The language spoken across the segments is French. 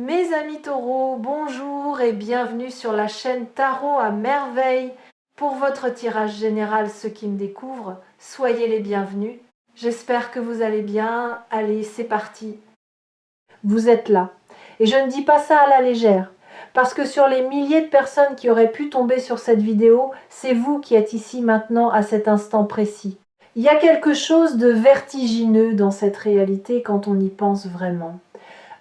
Mes amis taureaux, bonjour et bienvenue sur la chaîne Tarot à merveille. Pour votre tirage général, ceux qui me découvrent, soyez les bienvenus. J'espère que vous allez bien. Allez, c'est parti. Vous êtes là. Et je ne dis pas ça à la légère, parce que sur les milliers de personnes qui auraient pu tomber sur cette vidéo, c'est vous qui êtes ici maintenant à cet instant précis. Il y a quelque chose de vertigineux dans cette réalité quand on y pense vraiment.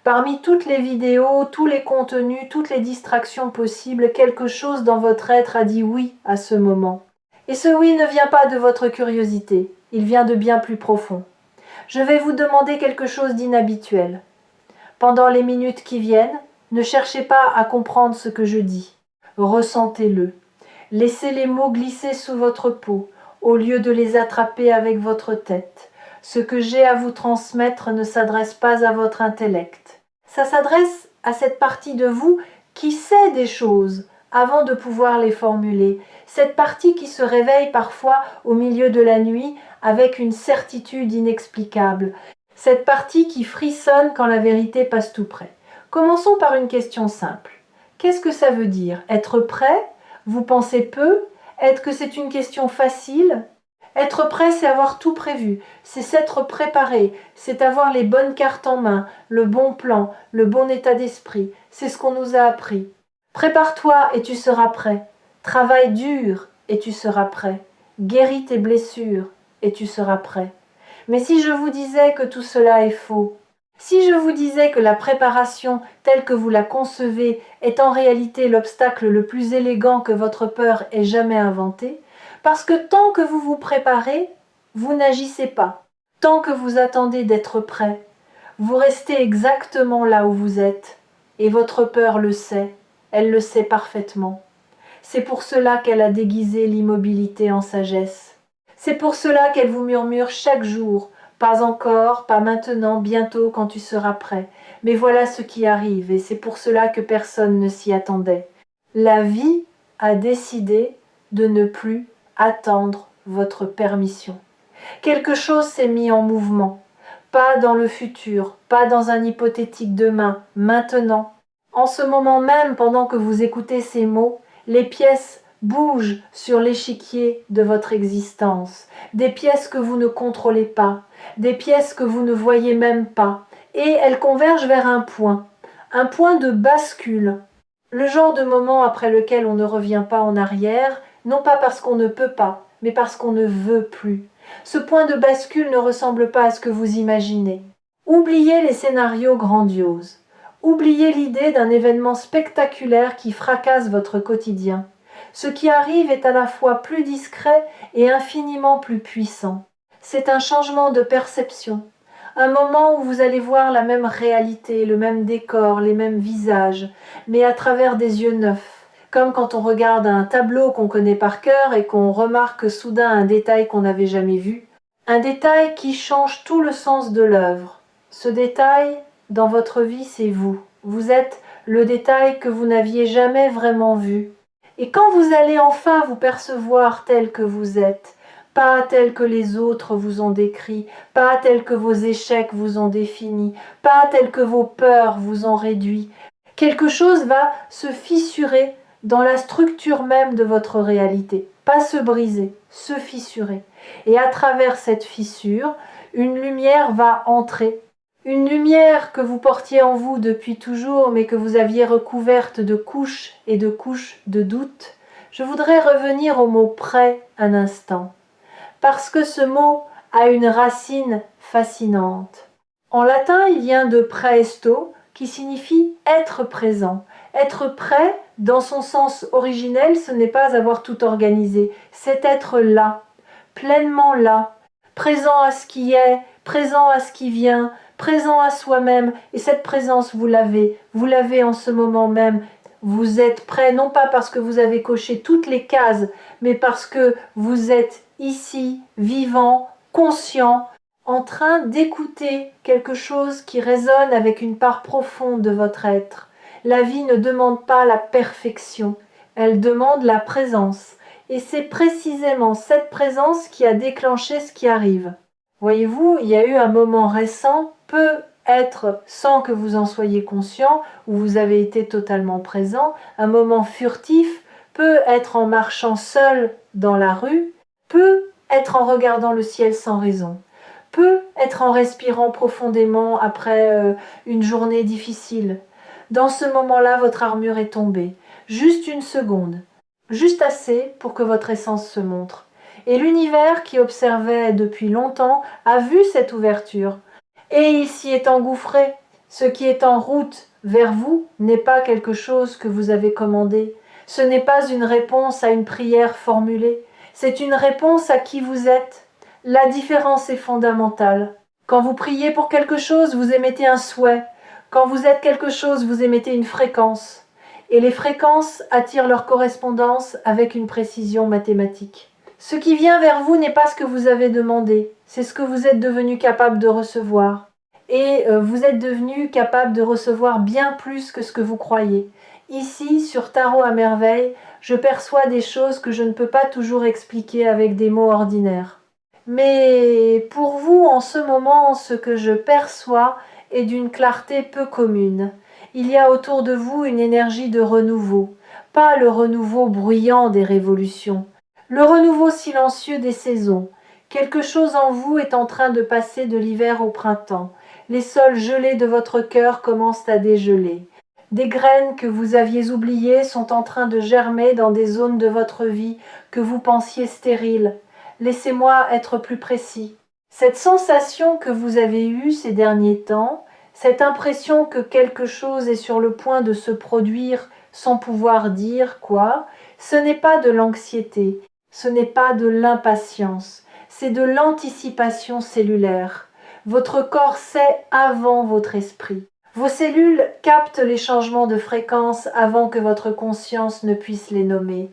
Parmi toutes les vidéos, tous les contenus, toutes les distractions possibles, quelque chose dans votre être a dit oui à ce moment. Et ce oui ne vient pas de votre curiosité, il vient de bien plus profond. Je vais vous demander quelque chose d'inhabituel. Pendant les minutes qui viennent, ne cherchez pas à comprendre ce que je dis. Ressentez-le. Laissez les mots glisser sous votre peau, au lieu de les attraper avec votre tête. Ce que j'ai à vous transmettre ne s'adresse pas à votre intellect. Ça s'adresse à cette partie de vous qui sait des choses avant de pouvoir les formuler. Cette partie qui se réveille parfois au milieu de la nuit avec une certitude inexplicable. Cette partie qui frissonne quand la vérité passe tout près. Commençons par une question simple. Qu'est-ce que ça veut dire? Être prêt? Vous pensez peu? Est-ce que c'est une question facile? Être prêt, c'est avoir tout prévu, c'est s'être préparé, c'est avoir les bonnes cartes en main, le bon plan, le bon état d'esprit. C'est ce qu'on nous a appris. Prépare-toi et tu seras prêt. Travaille dur et tu seras prêt. Guéris tes blessures et tu seras prêt. Mais si je vous disais que tout cela est faux, si je vous disais que la préparation telle que vous la concevez est en réalité l'obstacle le plus élégant que votre peur ait jamais inventé, parce que tant que vous vous préparez, vous n'agissez pas. Tant que vous attendez d'être prêt, vous restez exactement là où vous êtes. Et votre peur le sait, elle le sait parfaitement. C'est pour cela qu'elle a déguisé l'immobilité en sagesse. C'est pour cela qu'elle vous murmure chaque jour, pas encore, pas maintenant, bientôt quand tu seras prêt. Mais voilà ce qui arrive, et c'est pour cela que personne ne s'y attendait. La vie a décidé de ne plus attendre votre permission. Quelque chose s'est mis en mouvement, pas dans le futur, pas dans un hypothétique demain, maintenant. En ce moment même, pendant que vous écoutez ces mots, les pièces bougent sur l'échiquier de votre existence, des pièces que vous ne contrôlez pas, des pièces que vous ne voyez même pas, et elles convergent vers un point de bascule, le genre de moment après lequel on ne revient pas en arrière, non pas parce qu'on ne peut pas, mais parce qu'on ne veut plus. Ce point de bascule ne ressemble pas à ce que vous imaginez. Oubliez les scénarios grandioses. Oubliez l'idée d'un événement spectaculaire qui fracasse votre quotidien. Ce qui arrive est à la fois plus discret et infiniment plus puissant. C'est un changement de perception, un moment où vous allez voir la même réalité, le même décor, les mêmes visages, mais à travers des yeux neufs. Comme quand on regarde un tableau qu'on connaît par cœur et qu'on remarque soudain un détail qu'on n'avait jamais vu. Un détail qui change tout le sens de l'œuvre. Ce détail, dans votre vie, c'est vous. Vous êtes le détail que vous n'aviez jamais vraiment vu. Et quand vous allez enfin vous percevoir tel que vous êtes, pas tel que les autres vous ont décrit, pas tel que vos échecs vous ont défini, pas tel que vos peurs vous ont réduit, quelque chose va se fissurer dans la structure même de votre réalité. Pas se briser, se fissurer. Et à travers cette fissure, une lumière va entrer. Une lumière que vous portiez en vous depuis toujours, mais que vous aviez recouverte de couches et de couches de doute. Je voudrais revenir au mot « prêt » un instant, parce que ce mot a une racine fascinante. En latin, il vient de praesto, qui signifie être présent. Être prêt, dans son sens originel, ce n'est pas avoir tout organisé, c'est être là, pleinement là, présent à ce qui est, présent à ce qui vient, présent à soi-même, et cette présence, vous l'avez en ce moment même. Vous êtes prêt, non pas parce que vous avez coché toutes les cases, mais parce que vous êtes ici, vivant, conscient, en train d'écouter quelque chose qui résonne avec une part profonde de votre être. La vie ne demande pas la perfection, elle demande la présence. Et c'est précisément cette présence qui a déclenché ce qui arrive. Voyez-vous, il y a eu un moment récent, peu être, sans que vous en soyez conscient, où vous avez été totalement présent, un moment furtif, peut être en marchant seul dans la rue, peut être en regardant le ciel sans raison, peut être en respirant profondément après une journée difficile. Dans ce moment-là, votre armure est tombée. Juste une seconde, juste assez pour que votre essence se montre. Et l'univers qui observait depuis longtemps a vu cette ouverture. Et il s'y est engouffré. Ce qui est en route vers vous n'est pas quelque chose que vous avez commandé. Ce n'est pas une réponse à une prière formulée. C'est une réponse à qui vous êtes. La différence est fondamentale. Quand vous priez pour quelque chose, vous émettez un souhait. Quand vous êtes quelque chose, vous émettez une fréquence. Et les fréquences attirent leur correspondance avec une précision mathématique. Ce qui vient vers vous n'est pas ce que vous avez demandé, c'est ce que vous êtes devenu capable de recevoir. Et vous êtes devenu capable de recevoir bien plus que ce que vous croyez. Ici, sur Tarot à merveille, je perçois des choses que je ne peux pas toujours expliquer avec des mots ordinaires. Mais pour vous, en ce moment, ce que je perçois est d'une clarté peu commune. Il y a autour de vous une énergie de renouveau, pas le renouveau bruyant des révolutions, le renouveau silencieux des saisons. Quelque chose en vous est en train de passer de l'hiver au printemps. Les sols gelés de votre cœur commencent à dégeler. Des graines que vous aviez oubliées sont en train de germer dans des zones de votre vie que vous pensiez stériles. Laissez-moi être plus précis. Cette sensation que vous avez eue ces derniers temps, cette impression que quelque chose est sur le point de se produire sans pouvoir dire quoi, ce n'est pas de l'anxiété, ce n'est pas de l'impatience, c'est de l'anticipation cellulaire. Votre corps sait avant votre esprit. Vos cellules captent les changements de fréquence avant que votre conscience ne puisse les nommer.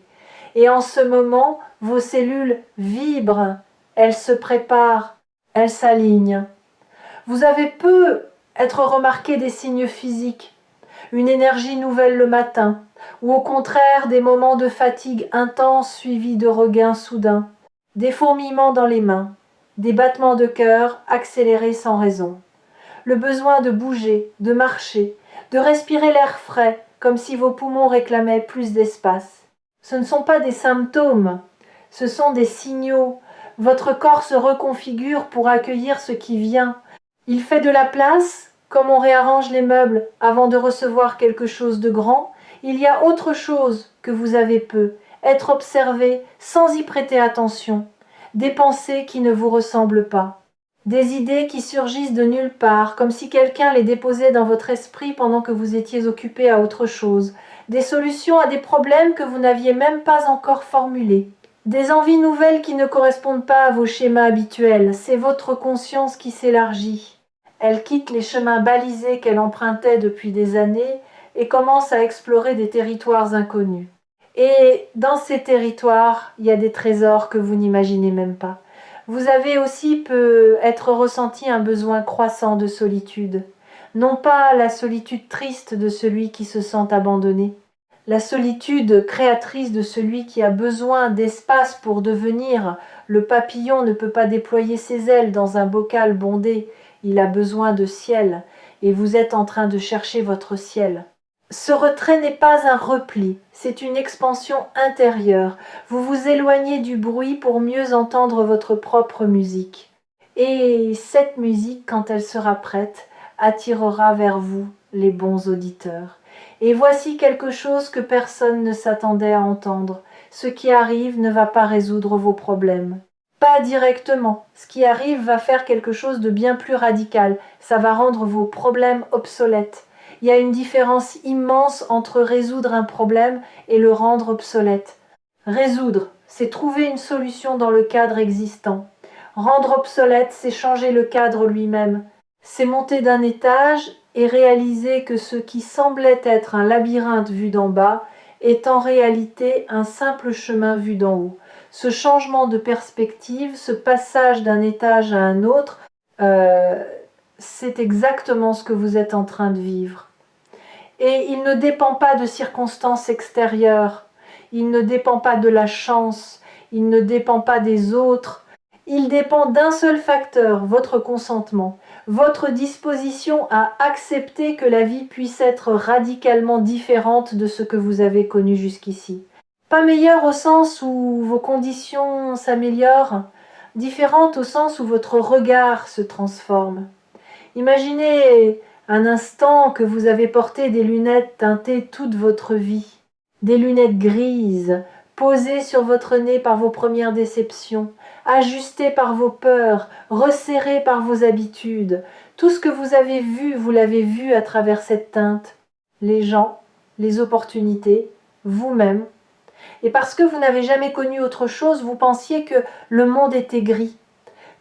Et en ce moment, vos cellules vibrent, elles se préparent, elles s'alignent. Vous avez peu être remarqué des signes physiques, une énergie nouvelle le matin, ou au contraire des moments de fatigue intense suivis de regains soudains, des fourmillements dans les mains, des battements de cœur accélérés sans raison. Le besoin de bouger, de marcher, de respirer l'air frais, comme si vos poumons réclamaient plus d'espace. Ce ne sont pas des symptômes, ce sont des signaux. Votre corps se reconfigure pour accueillir ce qui vient. Il fait de la place, comme on réarrange les meubles avant de recevoir quelque chose de grand. Il y a autre chose que vous avez peu, être observé sans y prêter attention, des pensées qui ne vous ressemblent pas. Des idées qui surgissent de nulle part, comme si quelqu'un les déposait dans votre esprit pendant que vous étiez occupé à autre chose. Des solutions à des problèmes que vous n'aviez même pas encore formulés. Des envies nouvelles qui ne correspondent pas à vos schémas habituels. C'est votre conscience qui s'élargit. Elle quitte les chemins balisés qu'elle empruntait depuis des années et commence à explorer des territoires inconnus. Et dans ces territoires, il y a des trésors que vous n'imaginez même pas. Vous avez aussi peut être ressenti un besoin croissant de solitude. Non pas la solitude triste de celui qui se sent abandonné, la solitude créatrice de celui qui a besoin d'espace pour devenir. Le papillon ne peut pas déployer ses ailes dans un bocal bondé, il a besoin de ciel, et vous êtes en train de chercher votre ciel. Ce retrait n'est pas un repli, c'est une expansion intérieure. Vous vous éloignez du bruit pour mieux entendre votre propre musique. Et cette musique, quand elle sera prête, attirera vers vous les bons auditeurs. Et voici quelque chose que personne ne s'attendait à entendre. Ce qui arrive ne va pas résoudre vos problèmes. Pas directement. Ce qui arrive va faire quelque chose de bien plus radical. Ça va rendre vos problèmes obsolètes. Il y a une différence immense entre résoudre un problème et le rendre obsolète. Résoudre, c'est trouver une solution dans le cadre existant. Rendre obsolète, c'est changer le cadre lui-même. C'est monter d'un étage et réaliser que ce qui semblait être un labyrinthe vu d'en bas est en réalité un simple chemin vu d'en haut. Ce changement de perspective, ce passage d'un étage à un autre, c'est exactement ce que vous êtes en train de vivre. Et il ne dépend pas de circonstances extérieures, il ne dépend pas de la chance, il ne dépend pas des autres, il dépend d'un seul facteur, votre consentement. votre disposition à accepter que la vie puisse être radicalement différente de ce que vous avez connu jusqu'ici. Pas meilleure au sens où vos conditions s'améliorent, différente au sens où votre regard se transforme. Imaginez un instant que vous avez porté des lunettes teintées toute votre vie, des lunettes grises, posées sur votre nez par vos premières déceptions, ajustées par vos peurs, resserrées par vos habitudes. Tout ce que vous avez vu, vous l'avez vu à travers cette teinte. Les gens, les opportunités, vous-même. Et parce que vous n'avez jamais connu autre chose, vous pensiez que le monde était gris,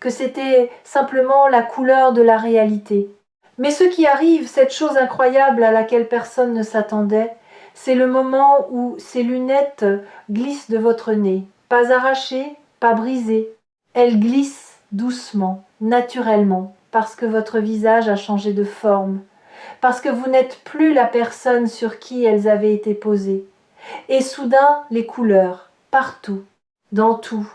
que c'était simplement la couleur de la réalité. Mais ce qui arrive, cette chose incroyable à laquelle personne ne s'attendait, c'est le moment où ces lunettes glissent de votre nez, pas arrachées, pas brisées. Elles glissent doucement, naturellement, parce que votre visage a changé de forme, parce que vous n'êtes plus la personne sur qui elles avaient été posées. Et soudain, les couleurs, partout, dans tout.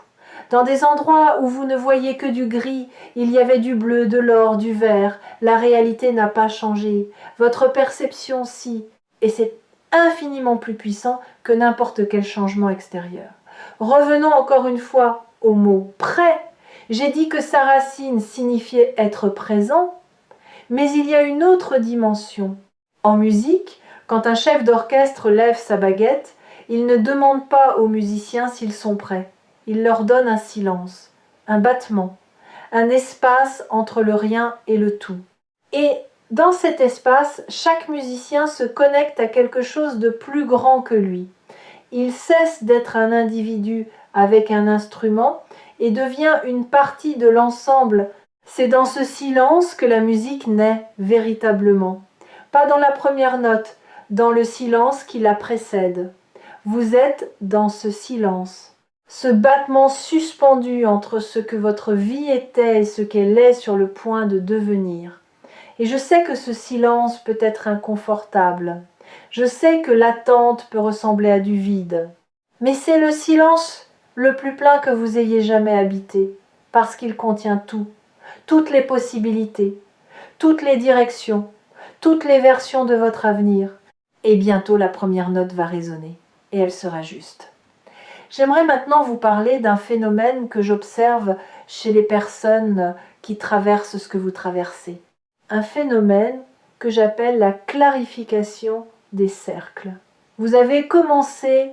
Dans des endroits où vous ne voyez que du gris, il y avait du bleu, de l'or, du vert. La réalité n'a pas changé. Votre perception, si. Et c'est infiniment plus puissant que n'importe quel changement extérieur. Revenons encore une fois au mot « prêt ». J'ai dit que sa racine signifiait être présent, mais il y a une autre dimension. En musique, quand un chef d'orchestre lève sa baguette, il ne demande pas aux musiciens s'ils sont prêts. Il leur donne un silence, un battement, un espace entre le rien et le tout. Et dans cet espace, chaque musicien se connecte à quelque chose de plus grand que lui. Il cesse d'être un individu avec un instrument et devient une partie de l'ensemble. C'est dans ce silence que la musique naît véritablement. Pas dans la première note, dans le silence qui la précède. Vous êtes dans ce silence. Ce battement suspendu entre ce que votre vie était et ce qu'elle est sur le point de devenir. Et je sais que ce silence peut être inconfortable. Je sais que l'attente peut ressembler à du vide. Mais c'est le silence le plus plein que vous ayez jamais habité, parce qu'il contient tout, toutes les possibilités, toutes les directions, toutes les versions de votre avenir. Et bientôt la première note va résonner, et elle sera juste. J'aimerais maintenant vous parler d'un phénomène que j'observe chez les personnes qui traversent ce que vous traversez. Un phénomène que j'appelle la clarification des cercles. Vous avez commencé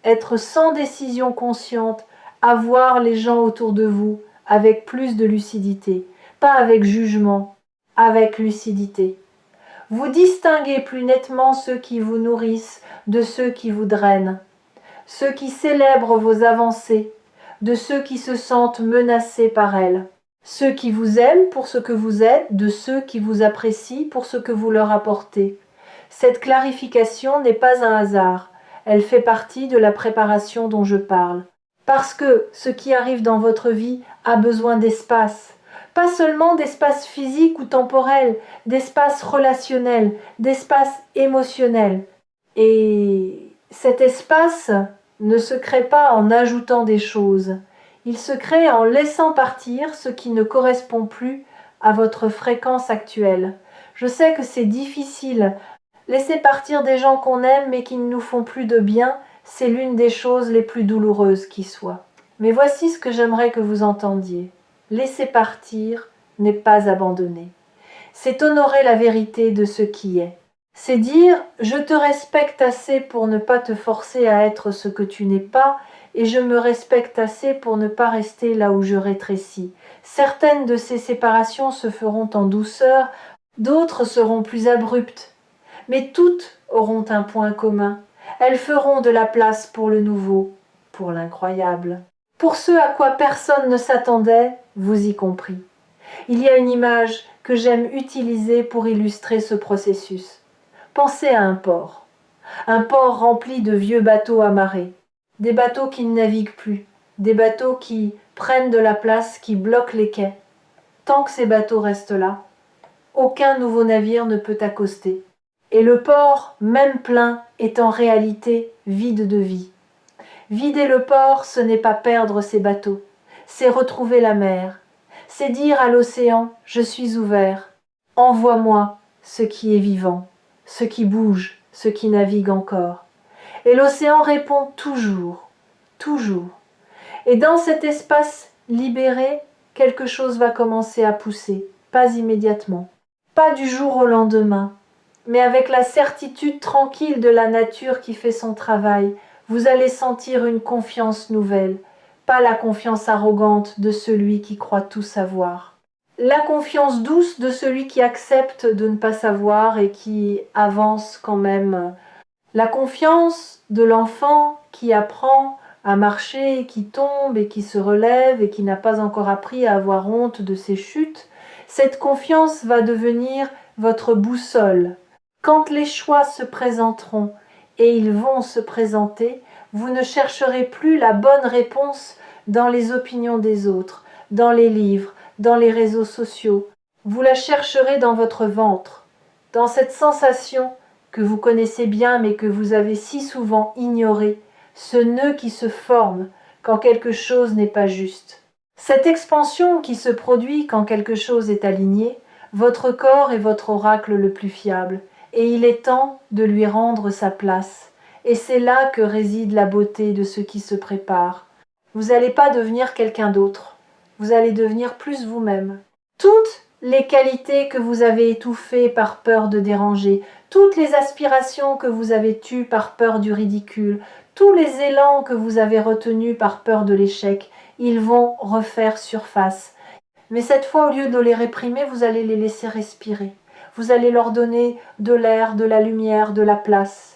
être sans décision consciente, à voir les gens autour de vous avec plus de lucidité, pas avec jugement, avec lucidité. Vous distinguez plus nettement ceux qui vous nourrissent de ceux qui vous drainent, ceux qui célèbrent vos avancées, de ceux qui se sentent menacés par elles, ceux qui vous aiment pour ce que vous êtes, de ceux qui vous apprécient pour ce que vous leur apportez. Cette clarification n'est pas un hasard, elle fait partie de la préparation dont je parle. Parce que ce qui arrive dans votre vie a besoin d'espace, pas seulement d'espace physique ou temporel, d'espace relationnel, d'espace émotionnel. Et cet espace ne se crée pas en ajoutant des choses, il se crée en laissant partir ce qui ne correspond plus à votre fréquence actuelle. Je sais que c'est difficile. Laisser partir des gens qu'on aime mais qui ne nous font plus de bien, c'est l'une des choses les plus douloureuses qui soient. Mais voici ce que j'aimerais que vous entendiez. Laisser partir n'est pas abandonner. C'est honorer la vérité de ce qui est. C'est dire « je te respecte assez pour ne pas te forcer à être ce que tu n'es pas et je me respecte assez pour ne pas rester là où je rétrécis. » Certaines de ces séparations se feront en douceur, d'autres seront plus abruptes. Mais toutes auront un point commun. Elles feront de la place pour le nouveau, pour l'incroyable. Pour ce à quoi personne ne s'attendait, vous y compris. Il y a une image que j'aime utiliser pour illustrer ce processus. Pensez à un port rempli de vieux bateaux amarrés, des bateaux qui ne naviguent plus, des bateaux qui prennent de la place, qui bloquent les quais. Tant que ces bateaux restent là, aucun nouveau navire ne peut accoster. Et le port, même plein, est en réalité vide de vie. Vider le port, ce n'est pas perdre ses bateaux, c'est retrouver la mer. C'est dire à l'océan, je suis ouvert, envoie-moi ce qui est vivant, ce qui bouge, ce qui navigue encore. Et l'océan répond toujours, toujours. Et dans cet espace libéré, quelque chose va commencer à pousser, pas immédiatement, pas du jour au lendemain, mais avec la certitude tranquille de la nature qui fait son travail, vous allez sentir une confiance nouvelle, pas la confiance arrogante de celui qui croit tout savoir. La confiance douce de celui qui accepte de ne pas savoir et qui avance quand même. La confiance de l'enfant qui apprend à marcher, qui tombe et qui se relève et qui n'a pas encore appris à avoir honte de ses chutes, cette confiance va devenir votre boussole. Quand les choix se présenteront, et ils vont se présenter, vous ne chercherez plus la bonne réponse dans les opinions des autres, dans les livres, dans les réseaux sociaux. Vous la chercherez dans votre ventre, dans cette sensation que vous connaissez bien mais que vous avez si souvent ignorée, ce nœud qui se forme quand quelque chose n'est pas juste. Cette expansion qui se produit quand quelque chose est aligné, votre corps est votre oracle le plus fiable, et il est temps de lui rendre sa place. Et c'est là que réside la beauté de ce qui se prépare. Vous n'allez pas devenir quelqu'un d'autre, vous allez devenir plus vous-même. Toutes les qualités que vous avez étouffées par peur de déranger, toutes les aspirations que vous avez tues par peur du ridicule, tous les élans que vous avez retenus par peur de l'échec, ils vont refaire surface. Mais cette fois, au lieu de les réprimer, vous allez les laisser respirer. Vous allez leur donner de l'air, de la lumière, de la place.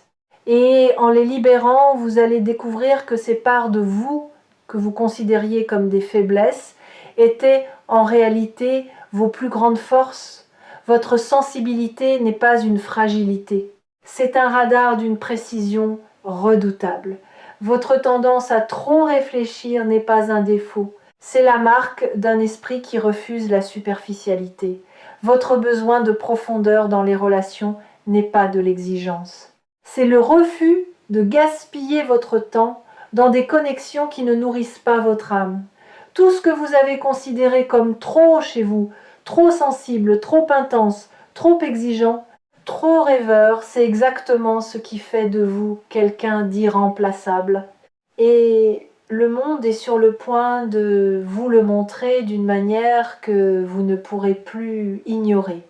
Et en les libérant, vous allez découvrir que ces parts de vous, que vous considériez comme des faiblesses, étaient en réalité vos plus grandes forces. Votre sensibilité n'est pas une fragilité. C'est un radar d'une précision redoutable. Votre tendance à trop réfléchir n'est pas un défaut. C'est la marque d'un esprit qui refuse la superficialité. Votre besoin de profondeur dans les relations n'est pas de l'exigence. C'est le refus de gaspiller votre temps dans des connexions qui ne nourrissent pas votre âme. Tout ce que vous avez considéré comme trop chez vous, trop sensible, trop intense, trop exigeant, trop rêveur, c'est exactement ce qui fait de vous quelqu'un d'irremplaçable. Et le monde est sur le point de vous le montrer d'une manière que vous ne pourrez plus ignorer.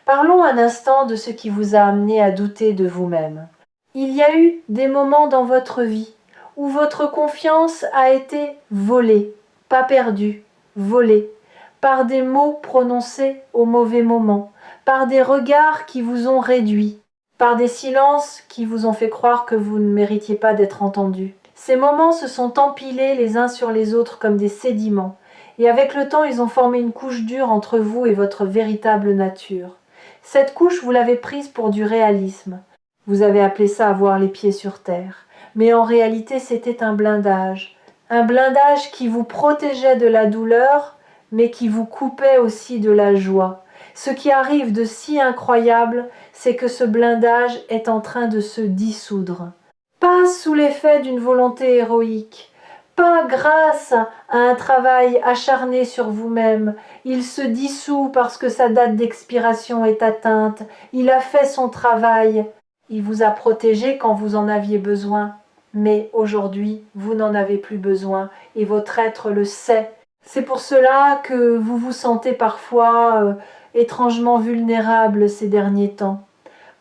Parlons un instant de ce qui vous a amené à douter de vous-même. Il y a eu des moments dans votre vie où votre confiance a été volée, pas perdue, volée, par des mots prononcés au mauvais moment, par des regards qui vous ont réduit, par des silences qui vous ont fait croire que vous ne méritiez pas d'être entendu. Ces moments se sont empilés les uns sur les autres comme des sédiments, et avec le temps ils ont formé une couche dure entre vous et votre véritable nature. Cette couche, vous l'avez prise pour du réalisme. Vous avez appelé ça avoir les pieds sur terre. Mais en réalité, c'était un blindage. Un blindage qui vous protégeait de la douleur, mais qui vous coupait aussi de la joie. Ce qui arrive de si incroyable, c'est que ce blindage est en train de se dissoudre. Pas sous l'effet d'une volonté héroïque, pas grâce à un travail acharné sur vous-même. Il se dissout parce que sa date d'expiration est atteinte. Il a fait son travail. Il vous a protégé quand vous en aviez besoin. Mais aujourd'hui, vous n'en avez plus besoin et votre être le sait. C'est pour cela que vous vous sentez parfois étrangement vulnérable ces derniers temps.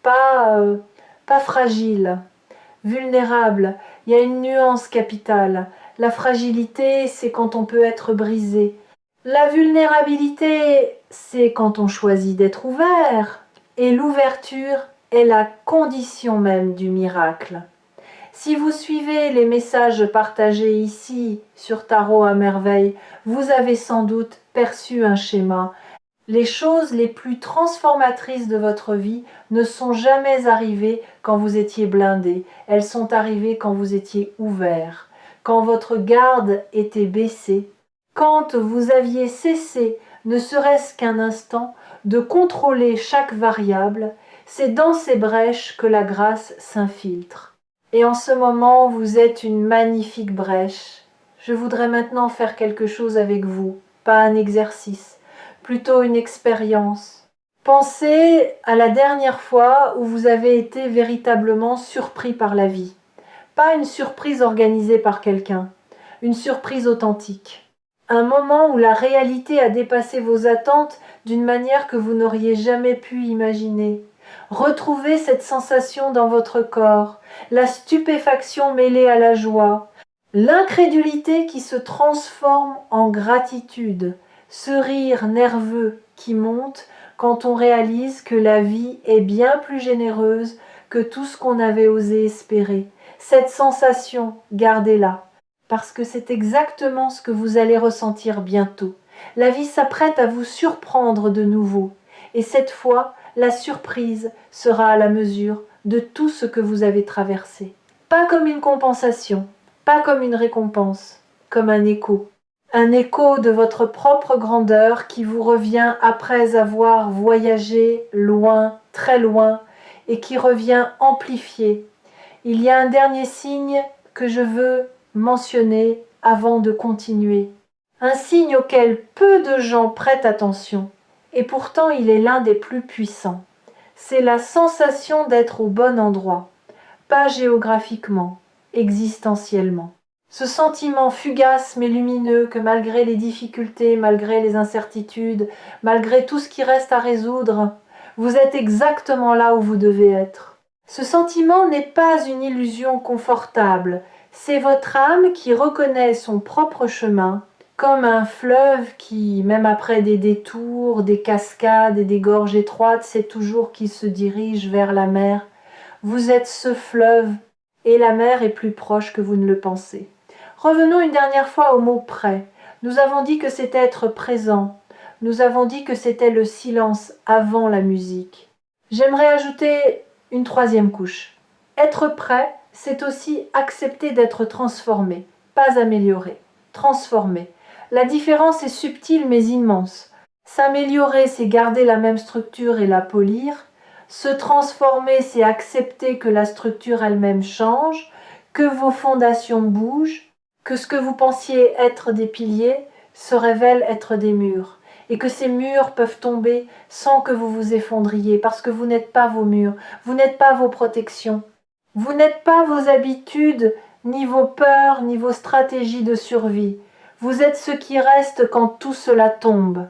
Pas fragile, vulnérable. Il y a une nuance capitale. La fragilité, c'est quand on peut être brisé. La vulnérabilité, c'est quand on choisit d'être ouvert. Et l'ouverture est la condition même du miracle. Si vous suivez les messages partagés ici sur Tarot à merveille, vous avez sans doute perçu un schéma. Les choses les plus transformatrices de votre vie ne sont jamais arrivées quand vous étiez blindé. Elles sont arrivées quand vous étiez ouvert, quand votre garde était baissée, quand vous aviez cessé, ne serait-ce qu'un instant, de contrôler chaque variable. C'est dans ces brèches que la grâce s'infiltre. Et en ce moment, vous êtes une magnifique brèche. Je voudrais maintenant faire quelque chose avec vous. pas un exercice, plutôt une expérience. Pensez à la dernière fois où vous avez été véritablement surpris par la vie. Pas une surprise organisée par quelqu'un, une surprise authentique. Un moment où la réalité a dépassé vos attentes d'une manière que vous n'auriez jamais pu imaginer. Retrouvez cette sensation dans votre corps, la stupéfaction mêlée à la joie, l'incrédulité qui se transforme en gratitude, ce rire nerveux qui monte quand on réalise que la vie est bien plus généreuse que tout ce qu'on avait osé espérer. Cette sensation, gardez-la, parce que c'est exactement ce que vous allez ressentir bientôt. La vie s'apprête à vous surprendre de nouveau, et cette fois, la surprise sera à la mesure de tout ce que vous avez traversé. Pas comme une compensation, pas comme une récompense, comme un écho. Un écho de votre propre grandeur qui vous revient après avoir voyagé loin, très loin, et qui revient amplifié. Il y a un dernier signe que je veux mentionner avant de continuer. Un signe auquel peu de gens prêtent attention, et pourtant il est l'un des plus puissants. C'est la sensation d'être au bon endroit, pas géographiquement, existentiellement. Ce sentiment fugace mais lumineux que malgré les difficultés, malgré les incertitudes, malgré tout ce qui reste à résoudre, vous êtes exactement là où vous devez être. Ce sentiment n'est pas une illusion confortable, c'est votre âme qui reconnaît son propre chemin, comme un fleuve qui, même après des détours, des cascades et des gorges étroites, sait toujours qu'il se dirige vers la mer. Vous êtes ce fleuve, et la mer est plus proche que vous ne le pensez. Revenons une dernière fois au mot « prêt ». Nous avons dit que c'était être présent. Nous avons dit que c'était le silence avant la musique. J'aimerais ajouter une troisième couche. Être prêt, c'est aussi accepter d'être transformé, pas amélioré. Transformé. La différence est subtile mais immense. S'améliorer, c'est garder la même structure et la polir. Se transformer, c'est accepter que la structure elle-même change, que vos fondations bougent, que ce que vous pensiez être des piliers se révèle être des murs, et que ces murs peuvent tomber sans que vous vous effondriez, parce que vous n'êtes pas vos murs, vous n'êtes pas vos protections, vous n'êtes pas vos habitudes, ni vos peurs, ni vos stratégies de survie. Vous êtes ce qui reste quand tout cela tombe.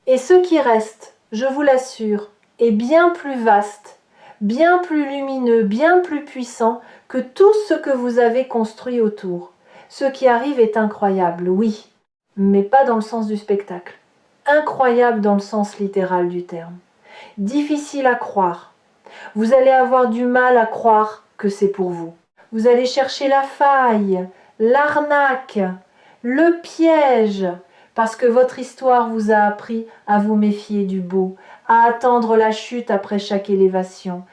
Et ce qui reste, je vous l'assure, est bien plus vaste, bien plus lumineux, bien plus puissant que tout ce que vous avez construit autour. Ce qui arrive est incroyable, oui, mais pas dans le sens du spectacle. Incroyable dans le sens littéral du terme. Difficile à croire. Vous allez avoir du mal à croire que c'est pour vous. Vous allez chercher la faille, l'arnaque, le piège, parce que votre histoire vous a appris à vous méfier du beau, à attendre la chute après chaque élévation,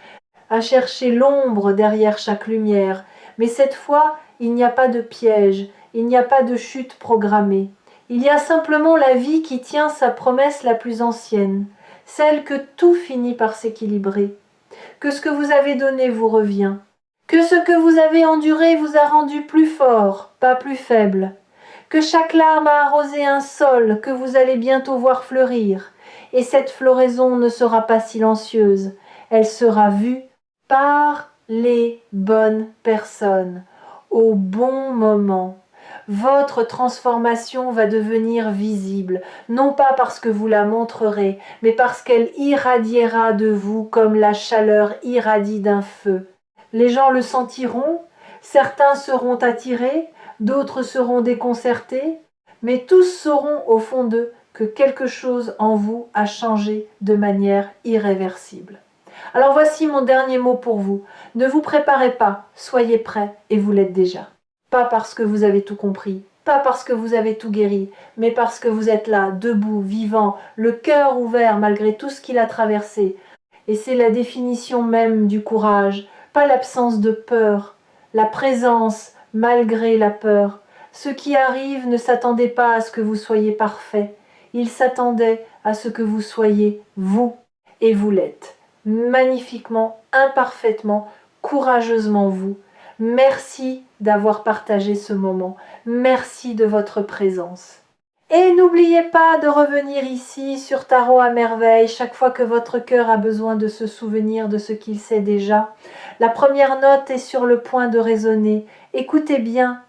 à chercher l'ombre derrière chaque lumière. Mais cette fois, il n'y a pas de piège, il n'y a pas de chute programmée. Il y a simplement la vie qui tient sa promesse la plus ancienne, celle que tout finit par s'équilibrer, que ce que vous avez donné vous revient, que ce que vous avez enduré vous a rendu plus fort, pas plus faible, que chaque larme a arrosé un sol que vous allez bientôt voir fleurir, et cette floraison ne sera pas silencieuse, elle sera vue par les bonnes personnes, au bon moment. Votre transformation va devenir visible, non pas parce que vous la montrerez, mais parce qu'elle irradiera de vous comme la chaleur irradie d'un feu. Les gens le sentiront, certains seront attirés, d'autres seront déconcertés, mais tous sauront au fond d'eux que quelque chose en vous a changé de manière irréversible. Alors voici mon dernier mot pour vous. Ne vous préparez pas, soyez prêts et vous l'êtes déjà. Pas parce que vous avez tout compris, pas parce que vous avez tout guéri, mais parce que vous êtes là, debout, vivant, le cœur ouvert malgré tout ce qu'il a traversé. Et c'est la définition même du courage, pas l'absence de peur, la présence malgré la peur. Ceux qui arrivent ne s'attendaient pas à ce que vous soyez parfait, ils s'attendaient à ce que vous soyez vous, et vous l'êtes. Magnifiquement, imparfaitement, courageusement vous. Merci d'avoir partagé ce moment. Merci de votre présence. Et n'oubliez pas de revenir ici sur Tarot à merveille chaque fois que votre cœur a besoin de se souvenir de ce qu'il sait déjà. La première note est sur le point de résonner. Écoutez bien,